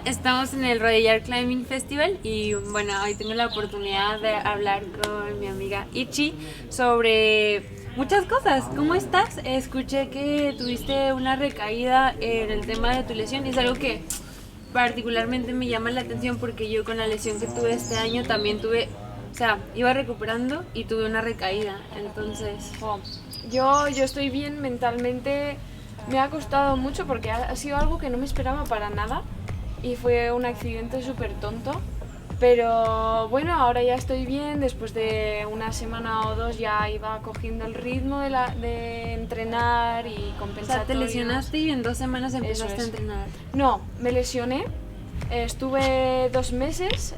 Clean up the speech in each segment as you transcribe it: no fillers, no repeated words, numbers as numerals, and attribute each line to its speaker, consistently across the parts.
Speaker 1: Estamos en el Royal Climbing Festival y bueno, hoy tengo la oportunidad de hablar con mi amiga Ichi sobre muchas cosas. ¿Cómo estás? Escuché que tuviste una recaída en el tema de tu lesión y es algo que particularmente me llama la atención porque yo con la lesión que tuve este año también tuve, o sea, iba recuperando y tuve una recaída, entonces...
Speaker 2: Yo estoy bien mentalmente, me ha costado mucho porque ha sido algo que no me esperaba para nada y fue un accidente súper tonto, pero bueno, ahora ya estoy bien, después de una semana o dos ya iba cogiendo el ritmo de entrenar y compensar.
Speaker 1: O sea, te lesionaste y en 2 semanas empezaste a entrenar.
Speaker 2: No, me lesioné, estuve 2 meses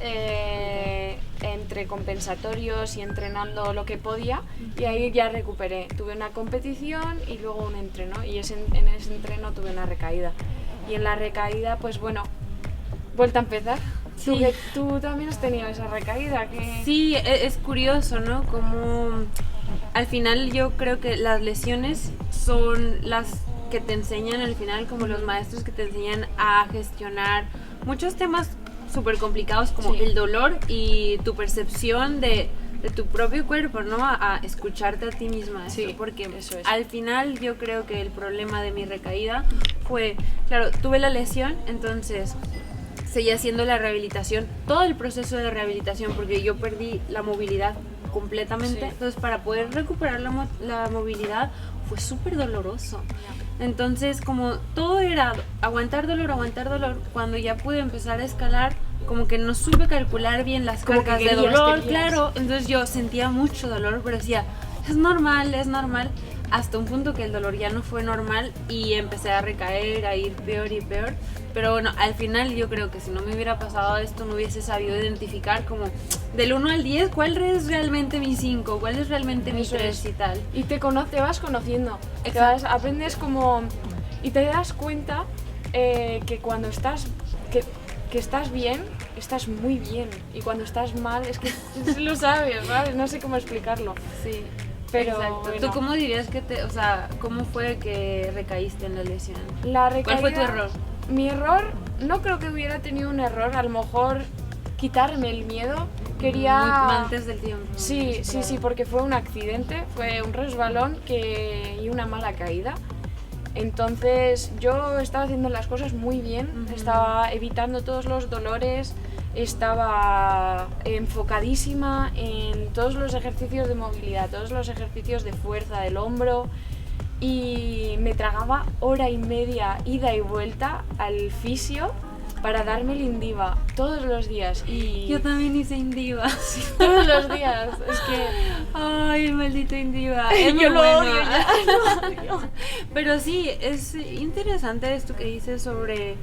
Speaker 2: entre compensatorios y entrenando lo que podía y ahí ya recuperé. Tuve una competición y luego un entreno y en ese entreno tuve una recaída. Y en la recaída, pues bueno, vuelta a empezar.
Speaker 1: Sí.
Speaker 2: ¿Tú también has tenido esa recaída?
Speaker 1: Sí, es curioso, ¿no? Como al final yo creo que las lesiones son las que te enseñan al final, como los maestros que te enseñan a gestionar muchos temas súper complicados como el dolor y tu percepción de tu propio cuerpo, ¿no? A escucharte a ti misma.
Speaker 2: Sí,
Speaker 1: porque
Speaker 2: eso es.
Speaker 1: Al final yo creo que el problema de mi recaída fue, claro, tuve la lesión, entonces seguía haciendo la rehabilitación, todo el proceso de rehabilitación, porque yo perdí la movilidad completamente, entonces para poder recuperar la movilidad fue súper doloroso. Entonces como todo era aguantar dolor, cuando ya pude empezar a escalar, como que no supe calcular bien las cargas de dolor, claro, entonces yo sentía mucho dolor, pero decía, es normal, hasta un punto que el dolor ya no fue normal y empecé a recaer, a ir peor y peor. Pero bueno, al final yo creo que si no me hubiera pasado esto, no hubiese sabido identificar como del 1 al 10 cuál es realmente mi 5, cuál es realmente mi 3 y tal.
Speaker 2: Y te vas conociendo, aprendes como... Y te das cuenta que cuando estás... Que estás bien, estás muy bien. Y cuando estás mal, es que lo sabes, ¿sabes? No sé cómo explicarlo.
Speaker 1: Sí.
Speaker 2: Pero
Speaker 1: exacto.
Speaker 2: Bueno.
Speaker 1: ¿Tú cómo dirías que cómo fue que recaíste en la lesión?
Speaker 2: ¿Cuál
Speaker 1: fue tu error?
Speaker 2: Mi error, no creo que hubiera tenido un error, a lo mejor quitarme el miedo. Quería...
Speaker 1: Muy antes del tiempo.
Speaker 2: Sí, porque fue un accidente, fue un resbalón y una mala caída. Entonces yo estaba haciendo las cosas muy bien, estaba evitando todos los dolores, estaba enfocadísima en todos los ejercicios de movilidad, todos los ejercicios de fuerza del hombro y me tragaba 1h30 ida y vuelta al fisio para darme el Indiva todos los días. Y
Speaker 1: yo también hice Indiva.
Speaker 2: Sí, todos los días. Es que...
Speaker 1: Ay, el maldito Indiva.
Speaker 2: Yo lo odio ya. Lo odio.
Speaker 1: Pero sí, es interesante esto que dices sobre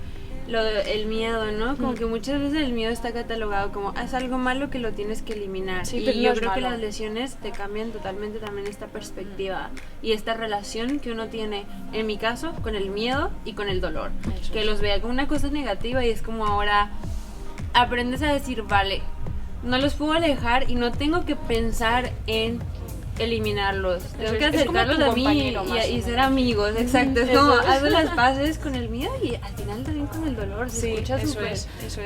Speaker 1: el miedo, ¿no? Como que muchas veces el miedo está catalogado como es algo malo que lo tienes que eliminar.
Speaker 2: Sí,
Speaker 1: y
Speaker 2: pero
Speaker 1: yo
Speaker 2: no es
Speaker 1: creo
Speaker 2: malo.
Speaker 1: que las lesiones te cambian totalmente también esta perspectiva y esta relación que uno tiene, en mi caso, con el miedo y con el dolor.
Speaker 2: Eso
Speaker 1: que
Speaker 2: es.
Speaker 1: los vea como una cosa negativa y es como ahora aprendes a decir, vale, no los puedo alejar y no tengo que pensar en eliminarlos, tengo que acercarlos a mí y ser amigos, exacto, es como hago las paces con el miedo y al final también con el dolor, se escucha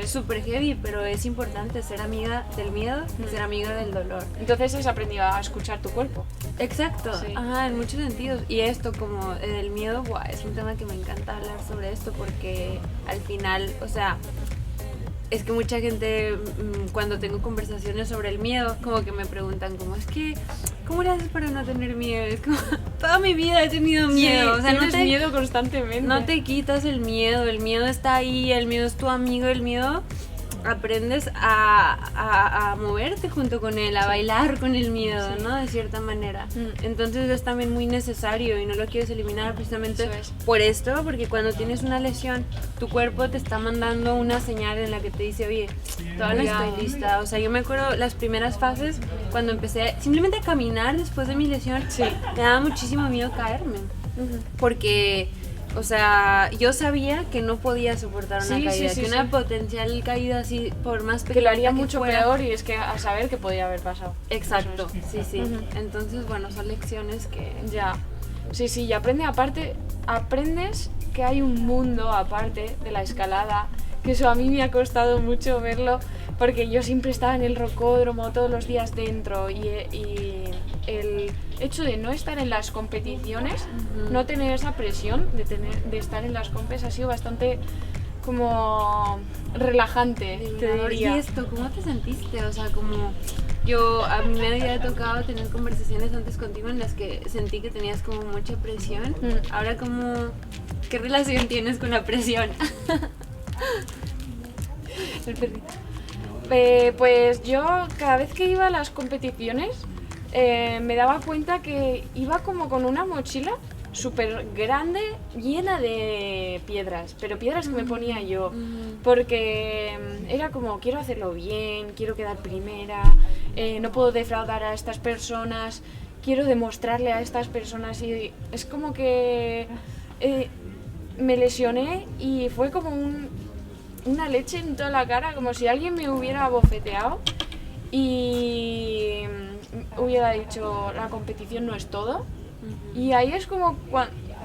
Speaker 1: súper heavy, pero es importante ser amiga del miedo y ser amiga del dolor.
Speaker 2: Entonces has aprendido a escuchar tu cuerpo.
Speaker 1: Exacto, en muchos sentidos. Y esto como el miedo, es un tema que me encanta hablar sobre esto porque al final, o sea, es que mucha gente cuando tengo conversaciones sobre el miedo, como que me preguntan como, es que, ¿cómo le haces para no tener miedo? Es como, toda mi vida he tenido miedo.
Speaker 2: Sí,
Speaker 1: o sea,
Speaker 2: tienes miedo constantemente.
Speaker 1: No te quitas el miedo está ahí, el miedo es tu amigo, el miedo aprendes a moverte junto con él, a bailar con el miedo, ¿no? De cierta manera. Entonces es también muy necesario y no lo quieres eliminar precisamente por esto, porque cuando tienes una lesión, tu cuerpo te está mandando una señal en la que te dice, oye, todavía no estoy lista. O sea, yo me acuerdo las primeras fases, cuando empecé simplemente a caminar después de mi lesión, me daba muchísimo miedo caerme, porque... O sea, yo sabía que no podía soportar una caída, que una potencial caída así, por más pequeña
Speaker 2: que lo haría mucho peor y es que a saber que podía haber pasado.
Speaker 1: Exacto, sí. Entonces, bueno, son lecciones que...
Speaker 2: Ya, sí, y aprendes que hay un mundo aparte de la escalada, que eso a mí me ha costado mucho verlo, porque yo siempre estaba en el rocódromo todos los días dentro y el hecho de no estar en las competiciones, no tener esa presión de estar en las compes ha sido bastante como relajante, te diría.
Speaker 1: ¿Y esto cómo te sentiste? O sea, como a mí me había tocado tener conversaciones antes contigo en las que sentí que tenías como mucha presión. Ahora ¿qué relación tienes con la presión?
Speaker 2: El perrito. Pues yo cada vez que iba a las competiciones me daba cuenta que iba como con una mochila súper grande, llena de piedras, pero piedras que me ponía yo, porque era como, quiero hacerlo bien, quiero quedar primera, no puedo defraudar a estas personas, quiero demostrarle a estas personas, y es como que me lesioné y fue como una leche en toda la cara, como si alguien me hubiera abofeteado y hubiera dicho, la competición no es todo. Y ahí es como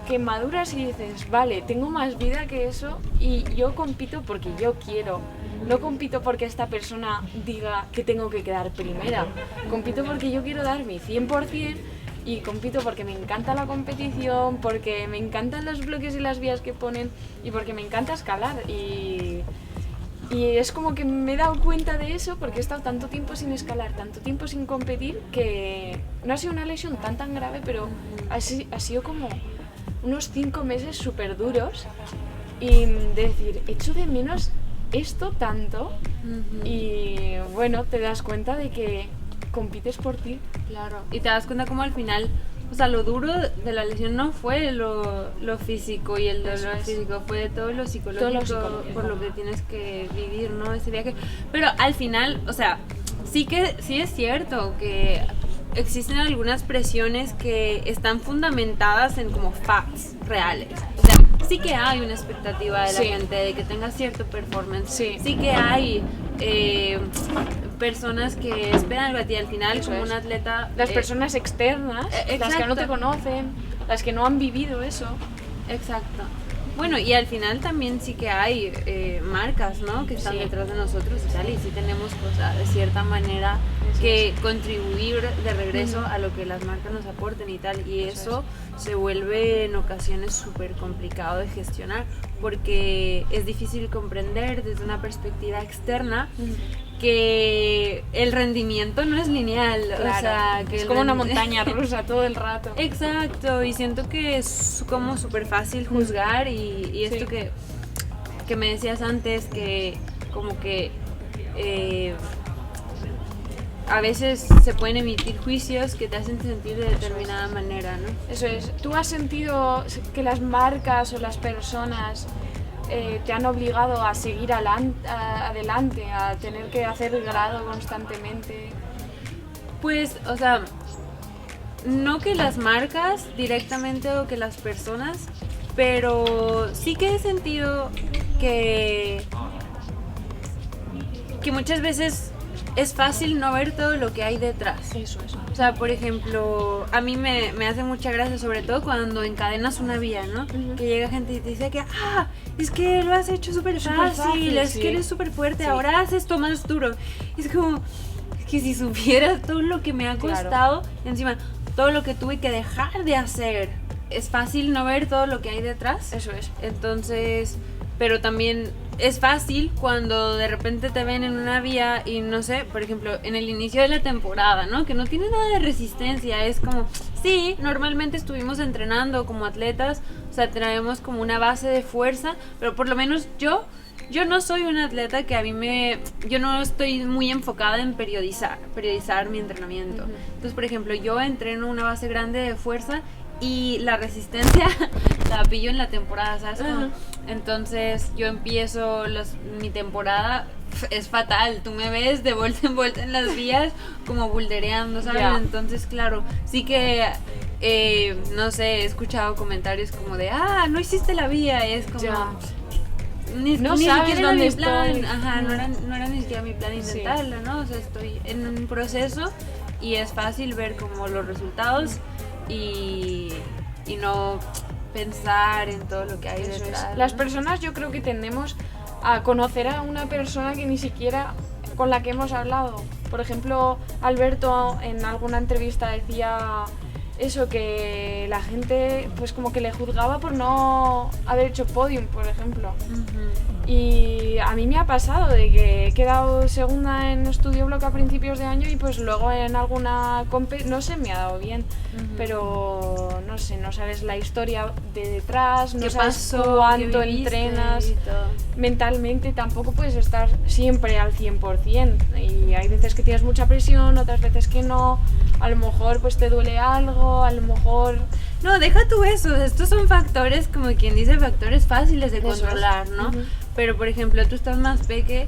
Speaker 2: que maduras y dices, vale, tengo más vida que eso y yo compito porque yo quiero. No compito porque esta persona diga que tengo que quedar primera. Compito porque yo quiero dar mi 100% y compito porque me encanta la competición, porque me encantan los bloques y las vías que ponen y porque me encanta escalar. Y es como que me he dado cuenta de eso porque he estado tanto tiempo sin escalar, tanto tiempo sin competir, que no ha sido una lesión tan grave, pero ha sido como unos 5 meses súper duros y de decir, echo de menos esto tanto y bueno, te das cuenta de que compites por ti.
Speaker 1: Claro, y te das cuenta como al final, o sea, lo duro de la lesión no fue lo físico y el dolor físico, fue todo lo psicológico, por lo que tienes que vivir, ¿no? Ese viaje. Pero al final, o sea, sí es cierto que existen algunas presiones que están fundamentadas en como facts reales. O sea, sí que hay una expectativa de la gente de que tenga cierto performance. Sí que hay personas que esperan algo de ti al final. Eso como un atleta.
Speaker 2: Las personas externas, las que no te conocen, las que no han vivido eso.
Speaker 1: Exacto. Bueno, y al final también sí que hay marcas, ¿no? Que están detrás de nosotros y tal, y sí tenemos, pues, de cierta manera que contribuir de regreso a lo que las marcas nos aporten y tal, y eso se vuelve en ocasiones súper complicado de gestionar, porque es difícil comprender desde una perspectiva externa que el rendimiento no es lineal,
Speaker 2: claro, o sea, que es como una montaña rusa todo el rato.
Speaker 1: Exacto, y siento que es como súper fácil juzgar y esto que me decías antes, que como que a veces se pueden emitir juicios que te hacen sentir de determinada manera, ¿no?
Speaker 2: Eso es. ¿Tú has sentido que las marcas o las personas te han obligado a seguir adelante, a tener que hacer el grado constantemente?
Speaker 1: Pues, o sea, no que las marcas directamente o que las personas, pero sí que he sentido que muchas veces es fácil no ver todo lo que hay detrás.
Speaker 2: Eso.
Speaker 1: O sea, por ejemplo, a mí me hace mucha gracia, sobre todo cuando encadenas una vía, ¿no? Que llega gente y te dice que, es que lo has hecho súper fácil, es que eres súper fuerte, ahora haces esto más duro. Y es como, es que si supieras todo lo que me ha costado, encima todo lo que tuve que dejar de hacer, es fácil no ver todo lo que hay detrás.
Speaker 2: Eso es.
Speaker 1: Entonces, pero también es fácil cuando de repente te ven en una vía y no sé, por ejemplo, en el inicio de la temporada, ¿no? Que no tiene nada de resistencia, es como, sí, normalmente estuvimos entrenando como atletas, o sea, traemos como una base de fuerza, pero por lo menos yo no soy una atleta que yo no estoy muy enfocada en periodizar mi entrenamiento. Entonces, por ejemplo, yo entreno una base grande de fuerza y la resistencia la pillo en la temporada, ¿sabes? Entonces yo empiezo mi temporada, es fatal, tú me ves de vuelta en vuelta en las vías como bouldereando, ¿sabes? Entonces, claro, sí que no sé, he escuchado comentarios como de, no hiciste la vía, y es como, ni sabes dónde estoy. No era ni siquiera mi plan intentarlo, ¿no? O sea, estoy en un proceso y es fácil ver como los resultados y no pensar en todo lo que hay detrás.
Speaker 2: Las personas, yo creo que tendemos a conocer a una persona que ni siquiera con la que hemos hablado. Por ejemplo, Alberto en alguna entrevista decía eso, que la gente pues como que le juzgaba por no haber hecho podium, por ejemplo. Y a mí me ha pasado de que he quedado segunda en Estudio Block a principios de año y pues luego en alguna no se me ha dado bien, pero no sé, no sabes la historia de detrás, no sabes cuánto entrenas mentalmente, tampoco puedes estar siempre al 100% y hay veces que tienes mucha presión, otras veces que no, a lo mejor pues te duele algo, a lo mejor...
Speaker 1: No, deja tú eso, estos son factores, como quien dice, factores fáciles de controlar, ¿no? Pero, por ejemplo, tú estás más peque,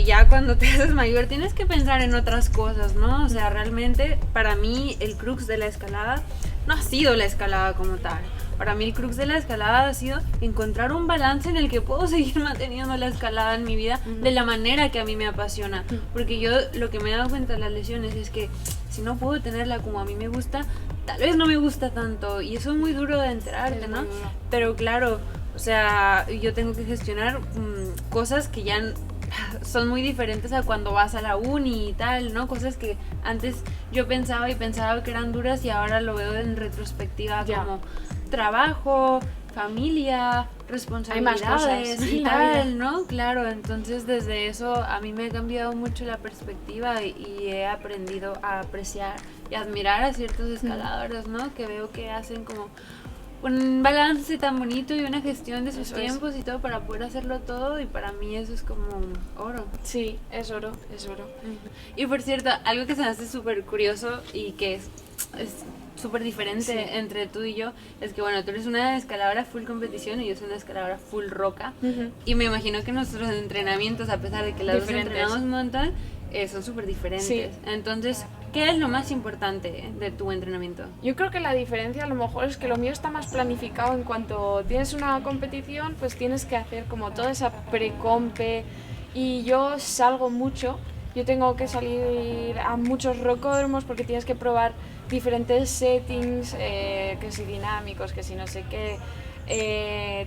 Speaker 1: ya cuando te haces mayor tienes que pensar en otras cosas, ¿no? O sea, realmente, para mí, el crux de la escalada no ha sido la escalada como tal. Para mí el crux de la escalada ha sido encontrar un balance en el que puedo seguir manteniendo la escalada en mi vida de la manera que a mí me apasiona. Porque yo lo que me he dado cuenta de las lesiones es que si no puedo tenerla como a mí me gusta, tal vez no me gusta tanto. Y eso es muy duro de enterarte, ¿no? Pero claro, o sea, yo tengo que gestionar cosas que ya son muy diferentes a cuando vas a la uni y tal, ¿no? Cosas que antes yo pensaba que eran duras y ahora lo veo en retrospectiva como trabajo, familia, responsabilidades y tal, ¿no? Claro, entonces desde eso a mí me ha cambiado mucho la perspectiva y he aprendido a apreciar y admirar a ciertos escaladores, ¿no? Que veo que hacen como un balance tan bonito y una gestión de sus tiempos y todo para poder hacerlo todo, y para mí eso es como oro.
Speaker 2: Sí, es oro, es oro.
Speaker 1: Y por cierto, algo que se me hace súper curioso y que es súper diferente entre tú y yo es que, bueno, tú eres una escaladora full competición y yo soy una escaladora full roca, y me imagino que nuestros entrenamientos, a pesar de que las dos entrenamos un montón, son súper diferentes. Entonces, ¿qué es lo más importante de tu entrenamiento?
Speaker 2: Yo creo que la diferencia a lo mejor es que lo mío está más planificado. En cuanto tienes una competición, pues tienes que hacer como toda esa pre-compe, y yo salgo mucho. Yo tengo que salir a muchos rocódromos porque tienes que probar diferentes settings, que si dinámicos, que si no sé qué.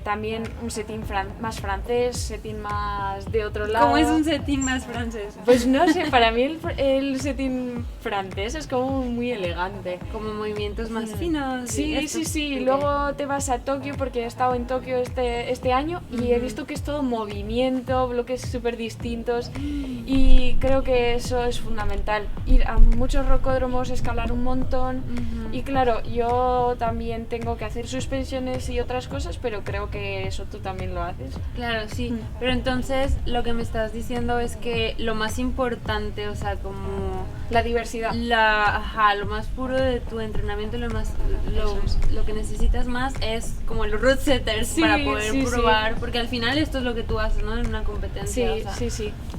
Speaker 2: También un setting más francés, setting más de otro lado.
Speaker 1: ¿Cómo es un setting más francés?
Speaker 2: Pues no sé, para mí el setting francés es como muy elegante.
Speaker 1: Como movimientos más finos.
Speaker 2: Sí. Luego te vas a Tokio, porque he estado en Tokio este año y he visto que es todo movimiento, bloques súper distintos, y creo que eso es fundamental. Ir a muchos rocódromos, escalar un montón, y claro, yo también tengo que hacer suspensiones y otras cosas, pero creo que eso tú también lo haces.
Speaker 1: Claro, sí. Pero entonces lo que me estás diciendo es que lo más importante, o sea, como
Speaker 2: la diversidad,
Speaker 1: lo más puro de tu entrenamiento, lo que necesitas más es como los root setters para poder probar, porque al final esto es lo que tú haces, ¿no? En una competencia.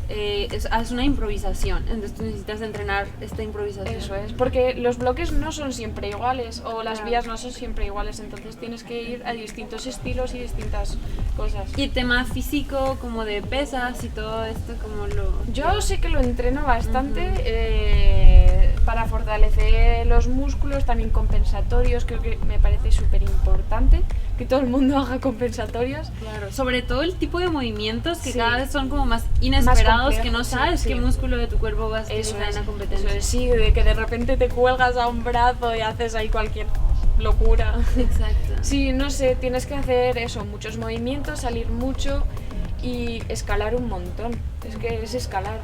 Speaker 1: Es una improvisación, entonces tú necesitas entrenar esta improvisación.
Speaker 2: Eso es, porque los bloques no son siempre iguales, o las vías no son siempre iguales, entonces tienes que ir a distintos estilos y distintas cosas.
Speaker 1: Y tema físico, como de pesas y todo esto, como
Speaker 2: Yo sé que lo entreno bastante, para fortalecer los músculos, también compensatorios. Creo que me parece súper importante que todo el mundo haga compensatorios.
Speaker 1: Claro, sobre todo el tipo de movimientos que cada vez son como más inesperados, más que no sabes qué músculo de tu cuerpo vas a utilizar en la competencia.
Speaker 2: Eso es, sí, de que de repente te cuelgas a un brazo y haces ahí cualquier locura.
Speaker 1: Exacto.
Speaker 2: Sí, no sé, tienes que hacer eso, muchos movimientos, salir mucho y escalar un montón. Es que es escalar.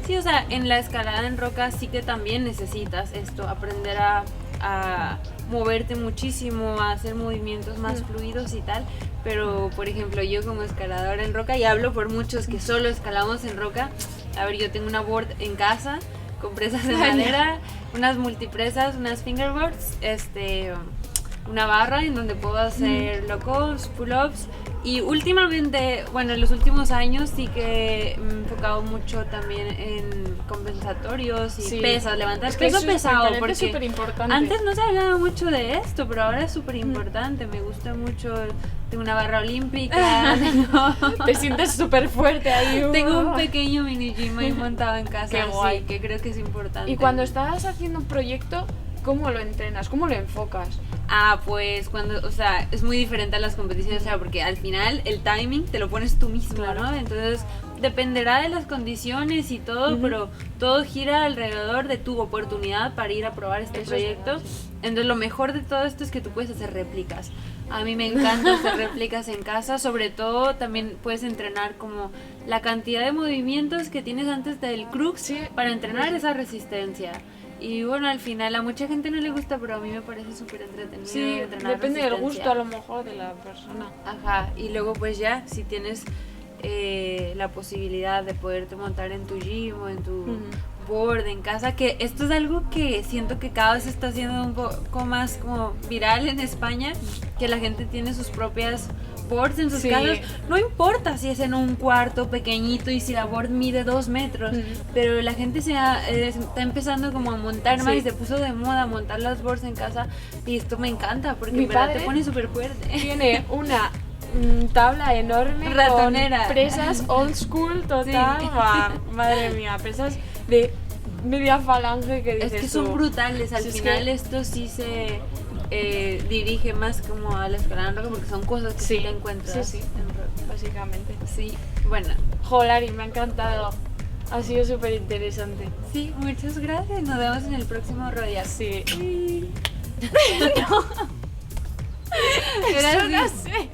Speaker 1: Sí, o sea, en la escalada en roca sí que también necesitas esto, aprender a moverte muchísimo, a hacer movimientos más fluidos y tal, pero por ejemplo yo como escaladora en roca, y hablo por muchos que solo escalamos en roca, a ver, yo tengo una board en casa con presas de madera, unas multipresas, unas fingerboards, una barra en donde puedo hacer low-cost, pull-ups, y últimamente, bueno, en los últimos años sí que me he enfocado mucho también en compensatorios y pesas, levantar peso pesado, porque
Speaker 2: es súper importante.
Speaker 1: Antes no se hablaba mucho de esto, pero ahora es súper importante. Me gusta mucho, tengo una barra olímpica,
Speaker 2: te sientes súper fuerte ahí.
Speaker 1: Tengo un pequeño mini gym ahí montado en casa. Qué guay. Sí, que creo que es importante.
Speaker 2: Y cuando estás haciendo un proyecto, ¿cómo lo entrenas? ¿Cómo lo enfocas?
Speaker 1: Pues cuando, o sea, es muy diferente a las competiciones, o sea, porque al final el timing te lo pones tú mismo,
Speaker 2: Claro.
Speaker 1: ¿no? Entonces dependerá de las condiciones y todo, pero todo gira alrededor de tu oportunidad para ir a probar este
Speaker 2: Eso es
Speaker 1: proyecto.
Speaker 2: verdad, sí.
Speaker 1: Entonces lo mejor de todo esto es que tú puedes hacer réplicas. A mí me encanta hacer réplicas en casa, sobre todo también puedes entrenar como la cantidad de movimientos que tienes antes del crux
Speaker 2: Sí.
Speaker 1: para entrenar esa resistencia. Y bueno, al final a mucha gente no le gusta, pero a mí me parece súper entretenido
Speaker 2: Sí,
Speaker 1: entrenar
Speaker 2: depende del
Speaker 1: resistencia.
Speaker 2: gusto a lo mejor de la persona.
Speaker 1: Ajá, y luego pues ya, si tienes la posibilidad de poderte montar en tu gym o en tu board en casa, que esto es algo que siento que cada vez se está haciendo un poco más como viral en España, que la gente tiene sus propias boards en sus
Speaker 2: Sí.
Speaker 1: casas, no importa si es en un cuarto pequeñito y si la board mide 2 metros, pero la gente está empezando como a montar más
Speaker 2: Sí.
Speaker 1: y se puso de moda montar las boards en casa y esto me encanta porque
Speaker 2: Mi
Speaker 1: en verdad te
Speaker 2: padre
Speaker 1: pone súper fuerte.
Speaker 2: Tiene una tabla enorme
Speaker 1: Ratonera.
Speaker 2: con presas old school total.
Speaker 1: Sí.
Speaker 2: Buah, madre mía, presas de media falange que dices
Speaker 1: Es que son
Speaker 2: tú.
Speaker 1: brutales, al
Speaker 2: Si es
Speaker 1: final
Speaker 2: que-
Speaker 1: esto sí se dirige más como a la escalada en roca porque son cosas que sí te encuentras
Speaker 2: sí,
Speaker 1: en roca.
Speaker 2: básicamente.
Speaker 1: Sí, bueno,
Speaker 2: Jolari, me ha encantado. Ha sido súper interesante.
Speaker 1: sí, muchas gracias, nos vemos en el próximo Royal.
Speaker 2: Sí.
Speaker 1: Gracias.
Speaker 2: Yo no sé.